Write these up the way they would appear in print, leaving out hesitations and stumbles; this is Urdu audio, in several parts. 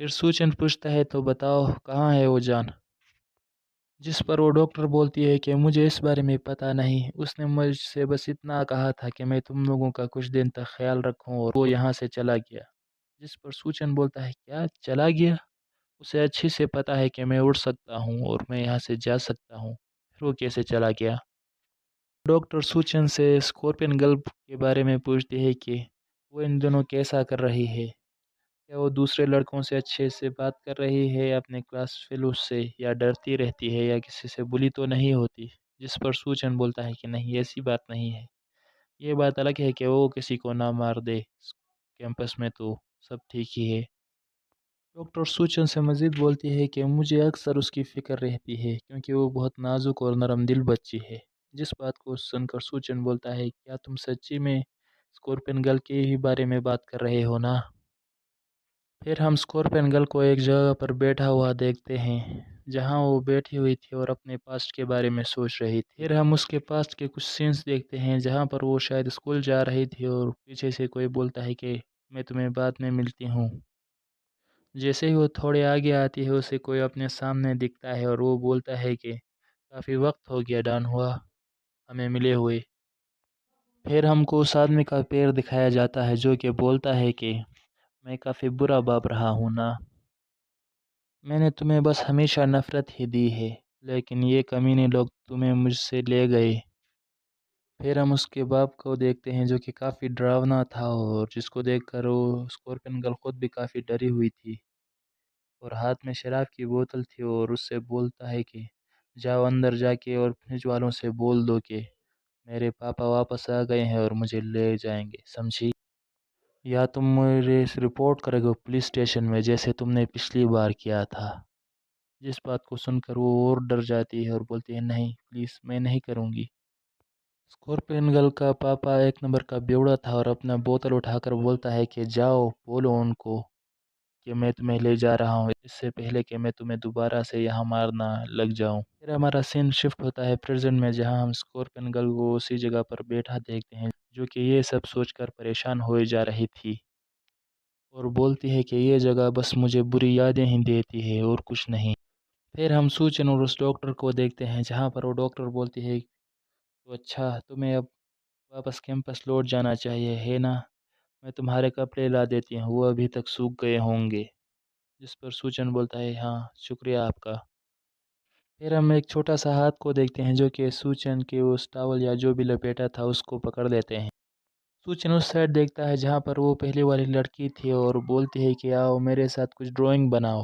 پھر سوچن پوچھتا ہے تو بتاؤ کہاں ہے وہ جان، جس پر وہ ڈاکٹر بولتی ہے کہ مجھے اس بارے میں پتہ نہیں، اس نے مجھ سے بس اتنا کہا تھا کہ میں تم لوگوں کا کچھ دن تک خیال رکھوں، اور وہ یہاں سے چلا گیا۔ جس پر سوچن بولتا ہے کیا چلا گیا؟ اسے اچھی سے پتہ ہے کہ میں اڑ سکتا ہوں اور میں یہاں سے جا سکتا ہوں، پھر وہ کیسے چلا گیا؟ ڈاکٹر سوچن سے اسکورپین گلف کے بارے میں پوچھتی ہے کہ وہ ان دنوں کیسا کر رہی ہے، کیا وہ دوسرے لڑکوں سے اچھے سے بات کر رہی ہے اپنے کلاس فیلو سے، یا ڈرتی رہتی ہے، یا کسی سے بلی تو نہیں ہوتی؟ جس پر سوچن بولتا ہے کہ نہیں، ایسی بات نہیں ہے، یہ بات الگ ہے کہ وہ کسی کو نہ مار دے، کیمپس میں تو سب ٹھیک ہی ہے۔ ڈاکٹر سوچن سے مزید بولتی ہے کہ مجھے اکثر اس کی فکر رہتی ہے کیونکہ وہ بہت نازک اور نرم دل بچی ہے۔ جس بات کو سن کر سوچن بولتا ہے کیا تم سچی میں اسکورپین گرل کے ہی بارے میں بات کر رہے ہو نا؟ پھر ہم اسکورپین گرل کو ایک جگہ پر بیٹھا ہوا دیکھتے ہیں جہاں وہ بیٹھی ہوئی تھی اور اپنے پاسٹ کے بارے میں سوچ رہی تھی۔ پھر ہم اس کے پاسٹ کے کچھ سینس دیکھتے ہیں جہاں پر وہ شاید اسکول جا رہی تھی اور پیچھے سے کوئی بولتا ہے کہ میں تمہیں بعد میں ملتی ہوں۔ جیسے ہی وہ تھوڑے آگے آتی ہے اسے کوئی اپنے سامنے دکھتا ہے اور وہ بولتا ہے کہ کافی وقت ہو گیا ڈان ہوا ہمیں ملے ہوئے۔ پھر ہم کو اس آدمی کا پیر دکھایا جاتا ہے جو کہ بولتا ہے کہ میں کافی برا باپ رہا ہوں نا، میں نے تمہیں بس ہمیشہ نفرت ہی دی ہے، لیکن یہ کمینے لوگ تمہیں مجھ سے لے گئے۔ پھر ہم اس کے باپ کو دیکھتے ہیں جو کہ کافی ڈراونا تھا اور جس کو دیکھ کر وہ اسکورپین گرل خود بھی کافی ڈری ہوئی تھی، اور ہاتھ میں شراب کی بوتل تھی، اور اس سے بولتا ہے کہ جاؤ اندر جا کے اور فریج والوں سے بول دو کہ میرے پاپا واپس آ گئے ہیں اور مجھے لے جائیں گے، سمجھی؟ یا تم میرے رپورٹ کرے گے پولیس اسٹیشن میں جیسے تم نے پچھلی بار کیا تھا۔ جس بات کو سن کر وہ اور ڈر جاتی ہے اور بولتی ہے نہیں پلیز میں نہیں کروں گی۔ اسکورپین گرل کا پاپا ایک نمبر کا بیوڑا تھا اور اپنا بوتل اٹھا کر بولتا ہے کہ جاؤ بولو ان کو کہ میں تمہیں لے جا رہا ہوں اس سے پہلے کہ میں تمہیں دوبارہ سے یہاں مارنا لگ جاؤں۔ پھر ہمارا سین شفٹ ہوتا ہے پریزنٹ میں جہاں ہم اسکورپین گرل کو اسی جگہ پر بیٹھا دیکھتے ہیں جو کہ یہ سب سوچ کر پریشان ہوئے جا رہی تھی، اور بولتی ہے کہ یہ جگہ بس مجھے بری یادیں ہی دیتی ہے اور کچھ نہیں۔ پھر ہم سوچن اور اس ڈاکٹر کو دیکھتے ہیں جہاں پر وہ ڈاکٹر بولتی ہے تو اچھا تمہیں اب واپس کیمپس لوٹ جانا چاہیے ہے نا، میں تمہارے کپڑے لا دیتی ہوں، وہ ابھی تک سوکھ گئے ہوں گے۔ جس پر سوچن بولتا ہے ہاں شکریہ آپ کا۔ پھر ہم ایک چھوٹا سا ہاتھ کو دیکھتے ہیں جو کہ سوچن کے اس ٹاول یا جو بھی لپیٹا تھا اس کو پکڑ لیتے ہیں۔ سوچن اس سائڈ دیکھتا ہے جہاں پر وہ پہلی والی لڑکی تھی اور بولتی ہے کہ آؤ میرے ساتھ کچھ ڈرائنگ بناؤ۔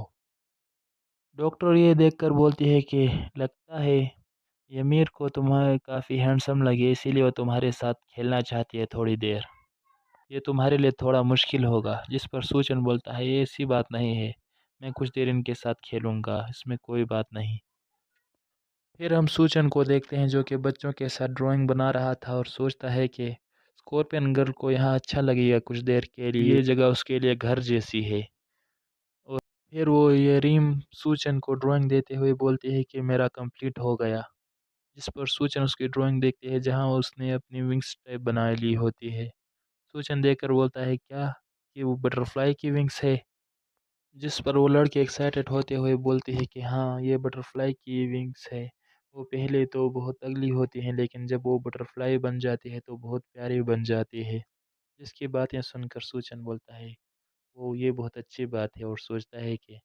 ڈاکٹر یہ دیکھ کر بولتی ہے کہ لگتا ہے یہ میر کو تمہیں کافی ہینڈسم لگے اسی لیے وہ تمہارے ساتھ کھیلنا چاہتی ہے تھوڑی دیر، یہ تمہارے لیے تھوڑا مشکل ہوگا۔ جس پر سوچن بولتا ہے یہ ایسی بات نہیں ہے، میں کچھ دیر ان کے ساتھ کھیلوں گا، اس میں کوئی بات نہیں۔ پھر ہم سوچن کو دیکھتے ہیں جو کہ بچوں کے ساتھ ڈرائنگ بنا رہا تھا اور سوچتا ہے کہ اسکورپین گرل کو یہاں اچھا لگے گا کچھ دیر کے لیے، یہ جگہ اس کے لیے گھر جیسی ہے۔ اور پھر وہ یہ ریم سوچن کو ڈرائنگ دیتے ہوئے بولتی ہے کہ میرا کمپلیٹ ہو گیا۔ جس پر سوچن اس کی ڈرائنگ دیکھتی ہے جہاں اس نے اپنی ونگس ٹائپ بنا لی ہوتی ہے۔ سوچن دیکھ کر بولتا ہے کیا کہ وہ بٹرفلائی کی ونگس ہے؟ جس پر وہ لڑکی ایکسائٹیڈ ہوتے ہوئے بولتی ہے کہ ہاں یہ بٹرفلائی کی ونگس ہے، وہ پہلے تو بہت اگلی ہوتی ہیں لیکن جب وہ بٹرفلائی بن جاتی ہے تو بہت پیاری بن جاتی ہے۔ جس کی باتیں سن کر سوچن بولتا ہے وہ یہ بہت اچھی بات ہے اور سوچتا ہے کہ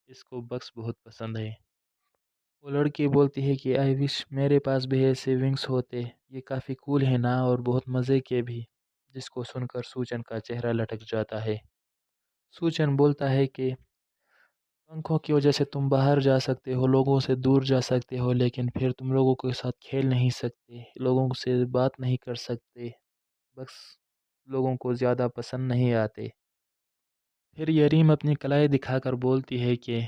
اس کو بکس بہت پسند ہے۔ وہ لڑکی بولتی ہے کہ آئی وش میرے پاس بھی ایسے ونگس ہوتے، یہ کافی کول ہے نا اور بہت مزے کے بھی۔ جس کو سن کر سوچن کا چہرہ لٹک جاتا ہے۔ سوچن بولتا ہے کہ پنکھوں کی وجہ سے تم باہر جا سکتے ہو، لوگوں سے دور جا سکتے ہو، لیکن پھر تم لوگوں کے ساتھ کھیل نہیں سکتے، لوگوں سے بات نہیں کر سکتے، بس لوگوں کو زیادہ پسند نہیں آتے۔ پھر یریم اپنی کلائی دکھا کر بولتی ہے کہ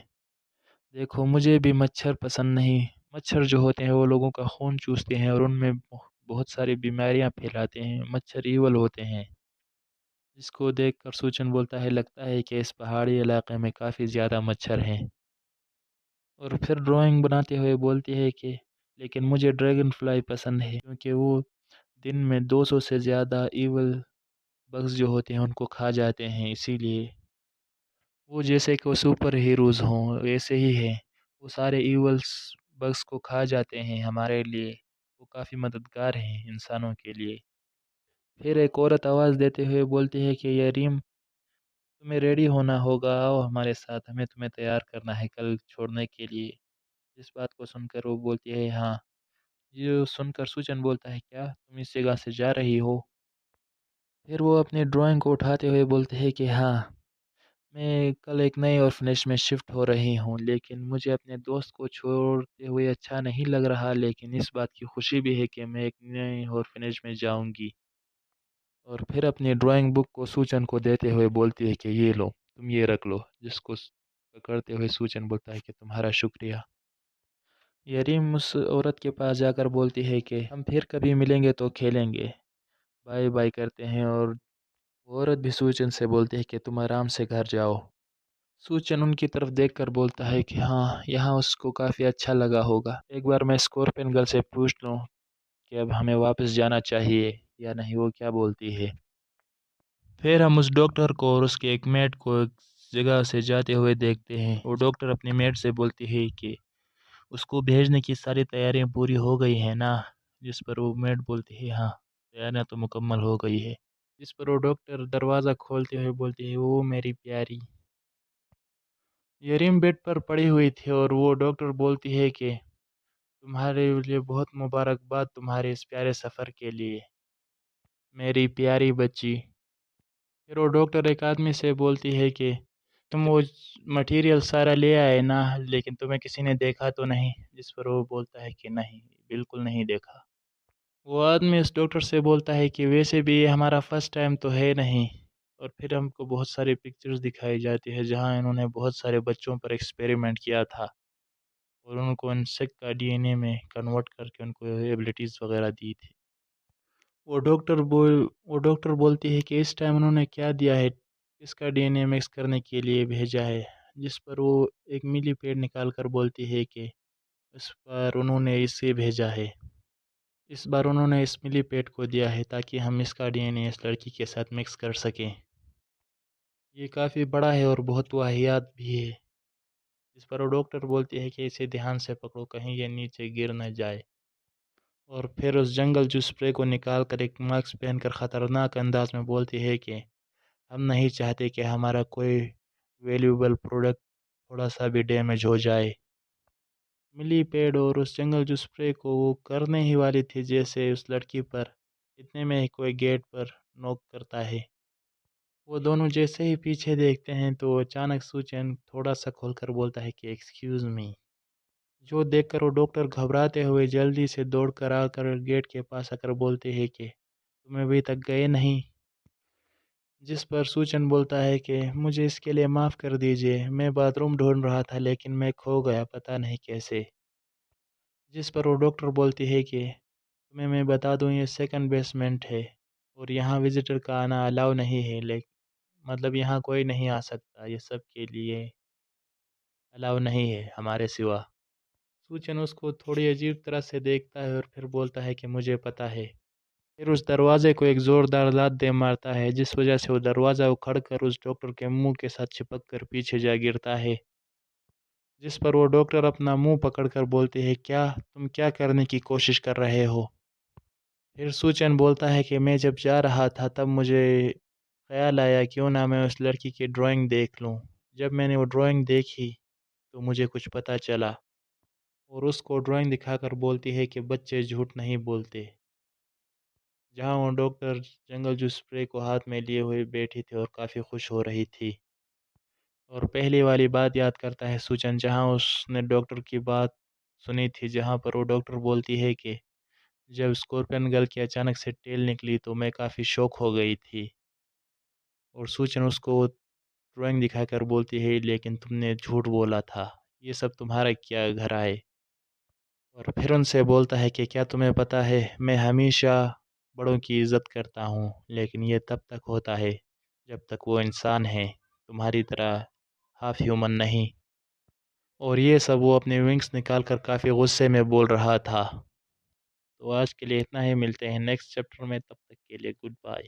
دیکھو مجھے بھی مچھر پسند نہیں، مچھر جو ہوتے ہیں وہ لوگوں کا خون چوستے ہیں اور ان میں بہت ساری بیماریاں پھیلاتے ہیں، مچھر ایول ہوتے ہیں۔ جس کو دیکھ کر سوچن بولتا ہے لگتا ہے کہ اس پہاڑی علاقے میں کافی زیادہ مچھر ہیں، اور پھر ڈرائنگ بناتے ہوئے بولتی ہے کہ لیکن مجھے ڈریگن فلائی پسند ہے کیونکہ وہ دن میں 200 سے زیادہ ایول بگز جو ہوتے ہیں ان کو کھا جاتے ہیں، اسی لیے وہ جیسے کہ وہ سپر ہیروز ہوں ویسے ہی ہیں، وہ سارے ایولس بگس کو کھا جاتے ہیں ہمارے لیے، وہ کافی مددگار ہیں انسانوں کے لیے۔ پھر ایک عورت آواز دیتے ہوئے بولتی ہے کہ یریم تمہیں ریڈی ہونا ہوگا، آؤ ہمارے ساتھ، ہمیں تمہیں تیار کرنا ہے کل چھوڑنے کے لیے۔ اس بات کو سن کر وہ بولتی ہے ہاں۔ یہ سن کر سوچن بولتا ہے کیا تم اس جگہ سے جا رہی ہو؟ پھر وہ اپنی ڈرائنگ کو اٹھاتے ہوئے بولتے ہیں کہ ہاں، میں کل ایک نئے آرفنیج میں شفٹ ہو رہی ہوں، لیکن مجھے اپنے دوست کو چھوڑتے ہوئے اچھا نہیں لگ رہا، لیکن اس بات کی خوشی بھی ہے کہ میں ایک نئے آرفنیج میں جاؤں گی۔ اور پھر اپنی ڈرائنگ بک کو سوچن کو دیتے ہوئے بولتی ہے کہ یہ لو، تم یہ رکھ لو، جس کو پکڑتے ہوئے سوچن بولتا ہے کہ تمہارا شکریہ۔ یریم اس عورت کے پاس جا کر بولتی ہے کہ ہم پھر کبھی ملیں گے تو کھیلیں گے، بائی بائی کرتے ہیں، اور وہ عورت بھی سوچن سے بولتی ہے کہ تم آرام سے گھر جاؤ۔ سوچن ان کی طرف دیکھ کر بولتا ہے کہ ہاں، یہاں اس کو کافی اچھا لگا ہوگا، ایک بار میں اسکورپین گرل سے پوچھ لوں کہ اب ہمیں واپس جانا چاہیے یا نہیں، وہ کیا بولتی ہے۔ پھر ہم اس ڈاکٹر کو اور اس کے ایک میٹ کو ایک جگہ سے جاتے ہوئے دیکھتے ہیں، وہ ڈاکٹر اپنی میٹ سے بولتی ہے کہ اس کو بھیجنے کی ساری تیاریاں پوری ہو گئی ہیں نا؟ جس پر وہ میٹ بولتی ہے ہاں، تیاریاں تو مکمل ہو گئی ہے۔ جس پر وہ ڈاکٹر دروازہ کھولتے ہوئے بولتی ہے وہ میری پیاری۔ یریم بیڈ پر پڑی ہوئی تھی اور وہ ڈاکٹر بولتی ہے کہ تمہارے لیے بہت مبارکباد تمہارے اس پیارے سفر کے لیے میری پیاری بچی۔ پھر وہ ڈاکٹر ایک آدمی سے بولتی ہے کہ تم وہ مٹیریل سارا لے آئے نا، لیکن تمہیں کسی نے دیکھا تو نہیں؟ جس پر وہ بولتا ہے کہ نہیں، بالکل نہیں دیکھا۔ وہ آدمی اس ڈاکٹر سے بولتا ہے کہ ویسے بھی یہ ہمارا فرسٹ ٹائم تو ہے نہیں، اور پھر ہم کو بہت ساری پکچرز دکھائی جاتی ہے جہاں انہوں نے بہت سارے بچوں پر ایکسپیریمنٹ کیا تھا اور ان کو انسیکٹ کا ڈی این اے میں کنورٹ کر کے ان کو ایبلٹیز وغیرہ دی تھی۔ وہ ڈاکٹر بولتی ہے کہ اس ٹائم انہوں نے کیا دیا ہے، اس کا ڈی این اے مکس کرنے کے لیے بھیجا ہے۔ جس پر وہ ایک ملی پیڈ نکال کر بولتی ہے کہ اس پر انہوں نے اسے بھیجا ہے، اس بار انہوں نے اس ملی پیڈ کو دیا ہے تاکہ ہم اس کا ڈی این اے اس لڑکی کے ساتھ مکس کر سکیں۔ یہ کافی بڑا ہے اور بہت واحیات بھی ہے۔ جس پر وہ ڈاکٹر بولتی ہے کہ اسے دھیان سے پکڑو کہیں یہ نیچے گر نہ جائے، اور پھر اس جنگل جو اسپرے کو نکال کر ایک ماسک پہن کر خطرناک انداز میں بولتی ہے کہ ہم نہیں چاہتے کہ ہمارا کوئی ویلیوبل پروڈکٹ تھوڑا سا بھی ڈیمیج ہو جائے۔ ملی پیڈ اور اس جنگل جو اسپرے کو وہ کرنے ہی والی تھی جیسے اس لڑکی پر، اتنے میں ہی کوئی گیٹ پر نوک کرتا ہے۔ وہ دونوں جیسے ہی پیچھے دیکھتے ہیں تو اچانک سوچن تھوڑا سا کھول کر بولتا ہے کہ ایکسکیوز می، جو دیکھ کر وہ ڈاکٹر گھبراتے ہوئے جلدی سے دوڑ کر آ کر گیٹ کے پاس آ کر بولتے ہیں کہ تم ابھی تک گئے نہیں؟ جس پر سوچن بولتا ہے کہ مجھے اس کے لیے معاف کر دیجیے، میں باتھ روم ڈھونڈ رہا تھا لیکن میں کھو گیا، پتہ نہیں کیسے۔ جس پر وہ ڈاکٹر بولتی ہے کہ تمہیں میں بتا دوں یہ سیکنڈ بیسمنٹ ہے اور یہاں وزٹر کا آنا الاؤ نہیں ہے، لیکن مطلب یہاں کوئی نہیں آ سکتا، یہ سب کے لیے الاؤ نہیں ہے ہمارے سوا۔ سوچن اس کو تھوڑی عجیب طرح سے دیکھتا ہے اور پھر بولتا ہے کہ مجھے پتہ ہے۔ پھر اس دروازے کو ایک زوردار لات دے مارتا ہے جس وجہ سے وہ دروازہ اکھڑ کر اس ڈاکٹر کے منہ کے ساتھ چپک کر پیچھے جا گرتا ہے۔ جس پر وہ ڈاکٹر اپنا منہ پکڑ کر بولتے ہیں کیا تم کیا کرنے کی کوشش کر رہے ہو؟ پھر سوچن بولتا ہے کہ میں جب جا رہا تھا تب مجھے خیال آیا کیوں نہ میں اس لڑکی کی ڈرائنگ دیکھ لوں۔ جب میں نے وہ ڈرائنگ دیکھی تو مجھے کچھ پتہ چلا، اور اس کو ڈرائنگ دکھا کر بولتی ہے کہ بچے جھوٹ نہیں بولتے۔ جہاں وہ ڈاکٹر جنگل جو اسپرے کو ہاتھ میں لیے ہوئے بیٹھی تھی اور کافی خوش ہو رہی تھی، اور پہلی والی بات یاد کرتا ہے سوچن جہاں اس نے ڈاکٹر کی بات سنی تھی، جہاں پر وہ ڈاکٹر بولتی ہے کہ جب اسکورپین گرل کی اچانک سے ٹیل نکلی تو میں کافی شوک ہو گئی تھی، اور سوچن اس کو ڈرائنگ دکھا کر بولتی ہے لیکن تم نے جھوٹ بولا تھا، یہ سب تمہارا کیا گھر آئے؟ اور پھر ان سے بولتا ہے کہ کیا تمہیں پتہ ہے میں ہمیشہ بڑوں کی عزت کرتا ہوں، لیکن یہ تب تک ہوتا ہے جب تک وہ انسان ہیں، تمہاری طرح ہاف ہیومن نہیں۔ اور یہ سب وہ اپنے ونگز نکال کر کافی غصے میں بول رہا تھا۔ تو آج کے لیے اتنا ہی، ملتے ہیں نیکسٹ چیپٹر میں، تب تک کے لیے گڈ بائے۔